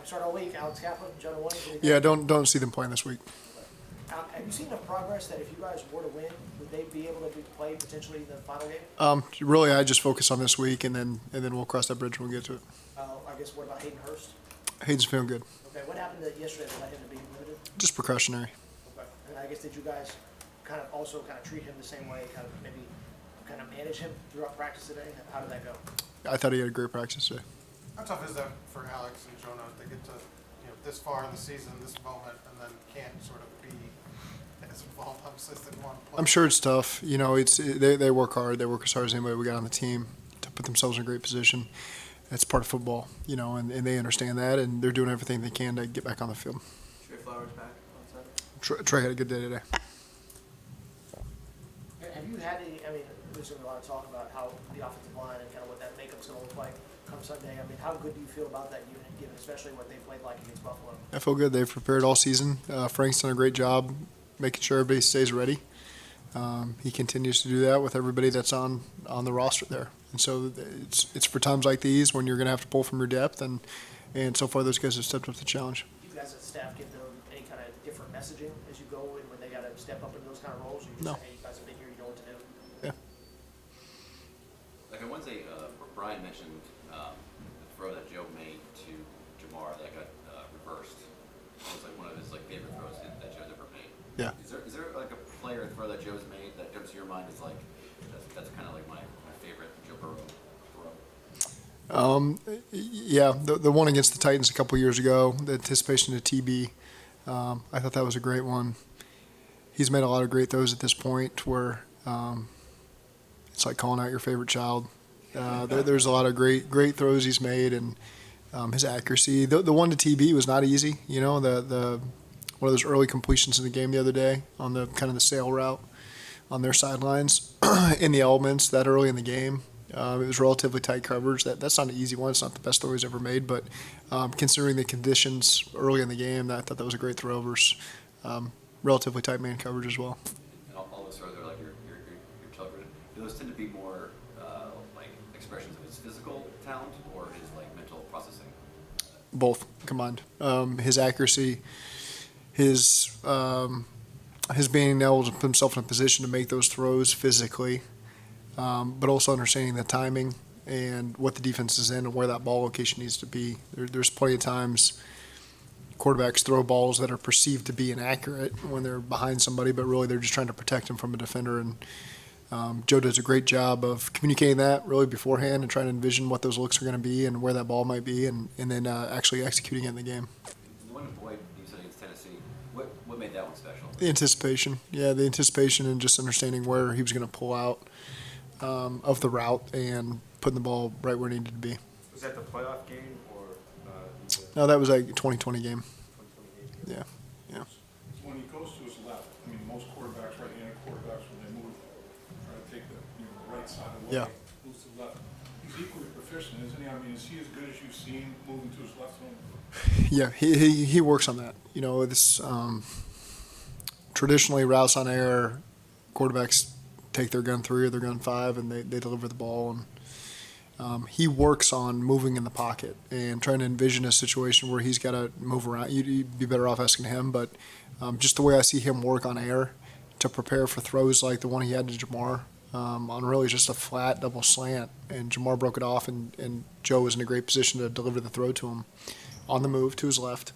start all week. Alex Kaplan, Jonah Williams. Yeah, don't see them playing this week. Have you seen enough progress that if you guys were to win, would they be able to play potentially in the final game? Really, I just focus on this week, and then we'll cross that bridge when we get to it. I guess what about Hayden Hurst? Hayden's feeling good. Okay, what happened yesterday that led him to be limited? Just precautionary. Okay, and I guess did you guys kind of also treat him the same way, maybe manage him throughout practice today? How did that go? I thought he had a great practice today. How tough is that for Alex and Jonah to get to this far in the season, this moment, and then can't sort of be as involved, obsessed in one play? I'm sure it's tough. They work hard. They work as hard as anybody we got on the team to put themselves in a great position. That's part of football, and they understand that, and they're doing everything they can to get back on the field. Trey Flowers back on Saturday? Trey had a good day today. Have you had there's been a lot of talk about how the offensive line and what that makeup's going to look like come Sunday. How good do you feel about that unit, given especially what they played like against Buffalo? I feel good. They've prepared all season. Frank's done a great job making sure everybody stays ready. He continues to do that with everybody that's on the roster there. And so it's for times like these when you're going to have to pull from your depth, and so far those guys have stepped up to the challenge. Do you guys as staff give them any kind of different messaging as you go in when they got to step up into those kind of roles? Or you just No. say, hey, you guys have been here, you know what to do? Yeah. Like on Wednesday, Brian mentioned the throw that Joe made to Jamar that got reversed. It was one of his favorite throws that Joe's ever made. Yeah. Is there a player throw that Joe's made that comes to your mind as that's kind of my favorite Joe Burrow throw? Yeah, the one against the Titans a couple years ago, the anticipation to TB, I thought that was a great one. He's made a lot of great throws at this point where it's like calling out your favorite child. There's a lot of great throws he's made, and his accuracy. The one to TB was not easy. The one of those early completions in the game the other day on the the sail route on their sidelines in the elements that early in the game. It was relatively tight coverage. That's not an easy one. It's not the best throw he's ever made, but considering the conditions early in the game, I thought that was a great throw versus relatively tight man coverage as well. And all those throws are like your children. Do those tend to be more expressions of his physical talent or his mental processing? Both combined. His accuracy, his being able to put himself in a position to make those throws physically, but also understanding the timing and what the defense is in and where that ball location needs to be. There's plenty of times quarterbacks throw balls that are perceived to be inaccurate when they're behind somebody, but really they're just trying to protect him from a defender. And Joe does a great job of communicating that really beforehand and trying to envision what those looks are going to be and where that ball might be, and then actually executing it in the game. The one Boyd you said against Tennessee, what made that one special? The anticipation. Yeah, the anticipation and just understanding where he was going to pull out of the route and putting the ball right where it needed to be. Was that the playoff game or? No, that was a 2020 game. 2020 game? Yeah. When he goes to his left, most quarterbacks, right-handed quarterbacks, when they move, try to take the right side away, Yeah. moves to the left. He's equally proficient, isn't he? Is he as good as you've seen moving to his left hand? Yeah, he works on that. This traditionally routes on air, quarterbacks take their gun 3 or their gun 5 and they deliver the ball, and he works on moving in the pocket and trying to envision a situation where he's got to move around. You'd be better off asking him, but just the way I see him work on air to prepare for throws like the one he had to Jamar on really just a flat double slant, and Jamar broke it off, and Joe was in a great position to deliver the throw to him on the move to his left.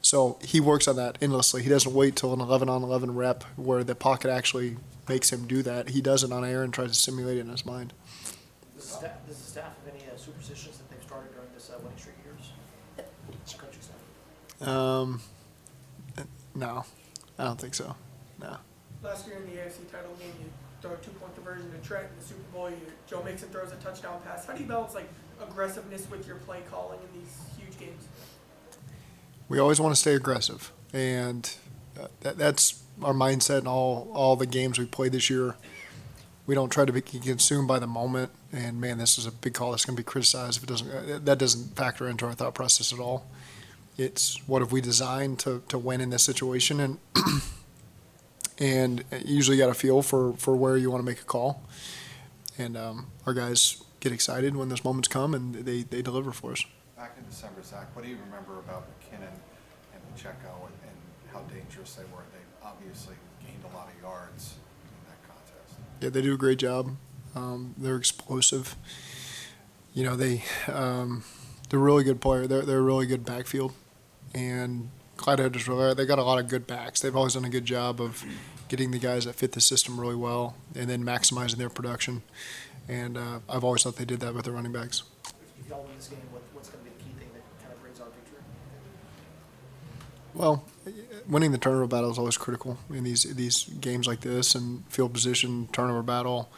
So he works on that endlessly. He doesn't wait till an 11-on-11 rep where the pocket actually makes him do that. He does it on air and tries to simulate it in his mind. Does the staff have any superstitions that they've started during this winning streak years? Coaching staff? No, I don't think so. No. Last year in the AFC title game, you throw a 2-point conversion to Trent in the Super Bowl. Joe Mixon throws a touchdown pass. How do you balance aggressiveness with your play calling in these huge games? We always want to stay aggressive, and that's our mindset in all the games we played this year. We don't try to be consumed by the moment, and man, this is a big call that's going to be criticized if it doesn't. That doesn't factor into our thought process at all. It's what have we designed to win in this situation, and and you usually got a feel for where you want to make a call, and our guys get excited when those moments come, and they deliver for us. Back in December, Zach, what do you remember about McKinnon and Pacheco and how dangerous they were? They obviously gained a lot of yards in that contest. Yeah, they do a great job. They're explosive. You know, they're a really good player. They're a really good backfield. And Clyde Edwards, they got a lot of good backs. They've always done a good job of getting the guys that fit the system really well and then maximizing their production. And I've always thought they did that with their running backs. If y'all win this game, what's going to be the key thing that kind of brings our victory? Well, winning the turnover battle is always critical in these games like this, and field position, turnover battle,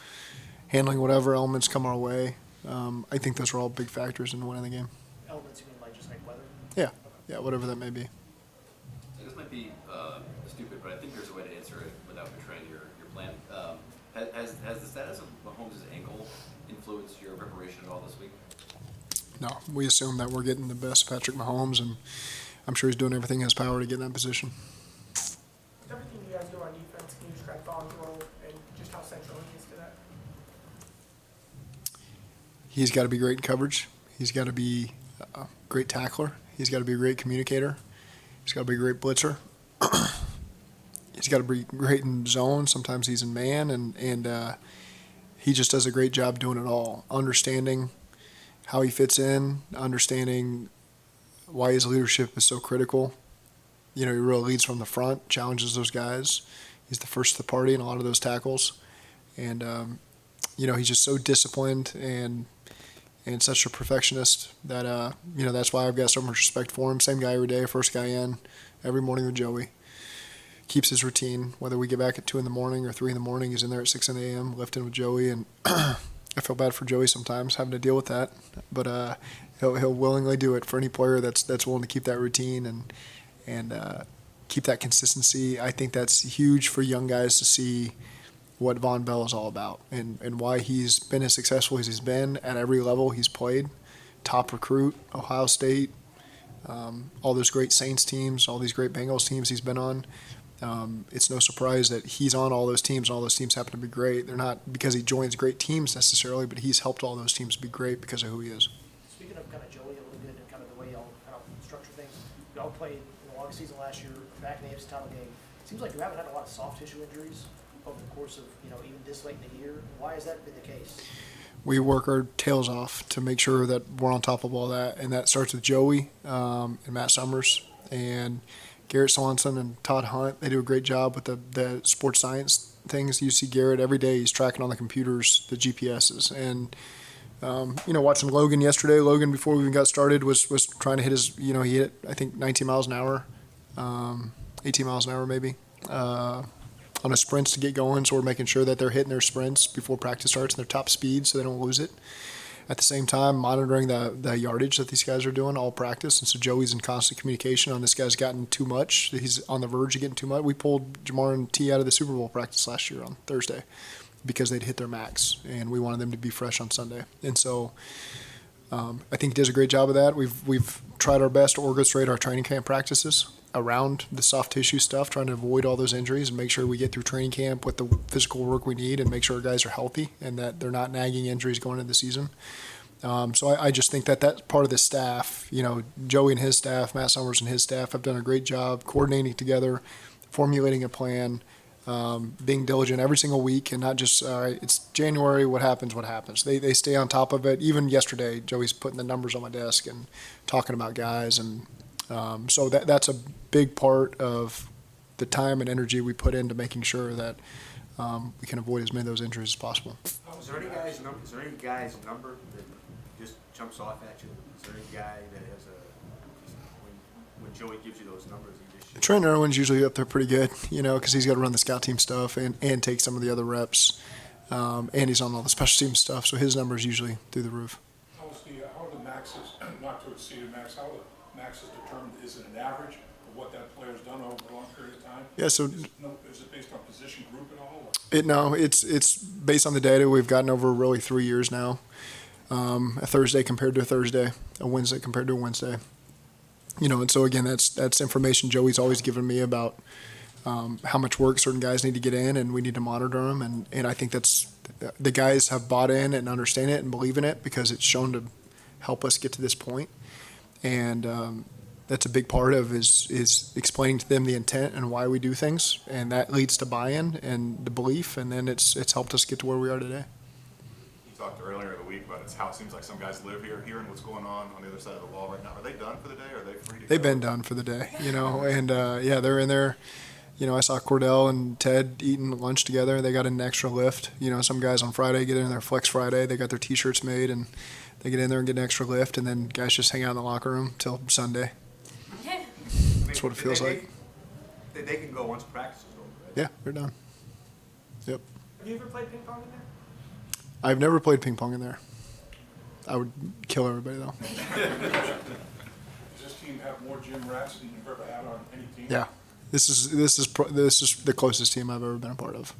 handling whatever elements come our way. I think those are all big factors in winning the game. Elements, you mean like just like weather? Yeah, whatever that may be. So this might be stupid, but I think there's a way to answer it without betraying your plan. Has the status of Mahomes' ankle influenced your preparation at all this week? No, we assume that we're getting the best Patrick Mahomes, and I'm sure he's doing everything in his power to get in that position. With everything you guys do on defense, can you describe Vaughn's role and just how central he is to that? He's got to be great in coverage. He's got to be a great tackler. He's got to be a great communicator. He's got to be a great blitzer. He's got to be great in zone. Sometimes he's in man, and he just does a great job doing it all. Understanding how he fits in, understanding why his leadership is so critical. You know, he really leads from the front, challenges those guys. He's the first to the party in a lot of those tackles. And, you know, he's just so disciplined and such a perfectionist that, you know, that's why I've got so much respect for him. Same guy every day, first guy in, every morning with Joey. Keeps his routine, whether we get back at 2 in the morning or 3 in the morning, he's in there at 6 a.m. lifting with Joey. And I feel bad for Joey sometimes having to deal with that. But he'll willingly do it for any player that's willing to keep that routine and keep that consistency. I think that's huge for young guys to see what Von Bell is all about and why he's been as successful as he's been at every level he's played. Top recruit, Ohio State, all those great Saints teams, all these great Bengals teams he's been on. It's no surprise that he's on all those teams, and all those teams happen to be great. They're not because he joins great teams necessarily, but he's helped all those teams be great because of who he is. Speaking of kind of Joey a little bit and kind of the way y'all kind of structure things, y'all played in the longest season last year, back in the AFC title game. Seems like you haven't had a lot of soft tissue injuries over the course of, you know, even this late in the year. Why has that been the case? We work our tails off to make sure that we're on top of all that, and that starts with Joey and Matt Summers and Garrett Swanson and Todd Hunt. They do a great job with the sports science things. You see Garrett every day. He's tracking on the computers, the GPSs. And, you know, watching Logan yesterday, Logan, before we even got started, was trying to hit his, you know, he hit, I think, 19 miles an hour, 18 miles an hour maybe, on a sprints to get going. So we're making sure that they're hitting their sprints before practice starts and their top speed so they don't lose it. At the same time, monitoring the yardage that these guys are doing all practice. And so Joey's in constant communication on this guy's gotten too much. He's on the verge of getting too much. We pulled Jamar and T out of the Super Bowl practice last year on Thursday because they'd hit their max, and we wanted them to be fresh on Sunday. And so I think he does a great job of that. We've tried our best to orchestrate our training camp practices around the soft tissue stuff, trying to avoid all those injuries and make sure we get through training camp with the physical work we need and make sure our guys are healthy and that they're not nagging injuries going into the season. So I just think that that's part of the staff. You know, Joey and his staff, Matt Summers and his staff have done a great job coordinating together, formulating a plan, being diligent every single week, and not just, all right, it's January, what happens, what happens. They stay on top of it. Even yesterday, Joey's putting the numbers on my desk and talking about guys. And so that's a big part of the time and energy we put into making sure that we can avoid as many of those injuries as possible. Is there any guy's number that just jumps off at you? Is there any guy that has when Joey gives you those numbers, he just Trent Irwin's usually up there pretty good, you know, because he's got to run the scout team stuff and take some of the other reps, and he's on all the special team stuff, so his numbers usually through the roof. How are the maxes, not to exceed a max, how are the maxes determined? Is it an average of what that player's done over a long period of time? Yeah, so is it based on position group at all? Or? It's based on the data we've gotten over really 3 years now. A Thursday compared to a Thursday, a Wednesday compared to a Wednesday. You know, and so again, that's information Joey's always given me about how much work certain guys need to get in, and we need to monitor them. And I think that's the guys have bought in and understand it and believe in it because it's shown to help us get to this point. and that's a big part of is explaining to them the intent and why we do things, and that leads to buy-in and the belief, and then it's helped us get to where we are today. You talked earlier in the week about how it seems like some guys live here, hearing what's going on the other side of the wall right now. Are they done for the day? Or are they free to They've go? been done for the day, and yeah, they're in there. I saw Cordell and Ted eating lunch together. They got an extra lift. Some guys on Friday get in their Flex Friday. They got their T-shirts made, and they get in there and get an extra lift, and then guys just hang out in the locker room till Sunday. That's what it feels like. They can go once practice is over, right? Yeah, they're done. Yep. Have you ever played ping pong in there? I've never played ping pong in there. I would kill everybody though. Does this team have more gym rats than you've ever had on any team? Yeah. This is the closest team I've ever been a part of.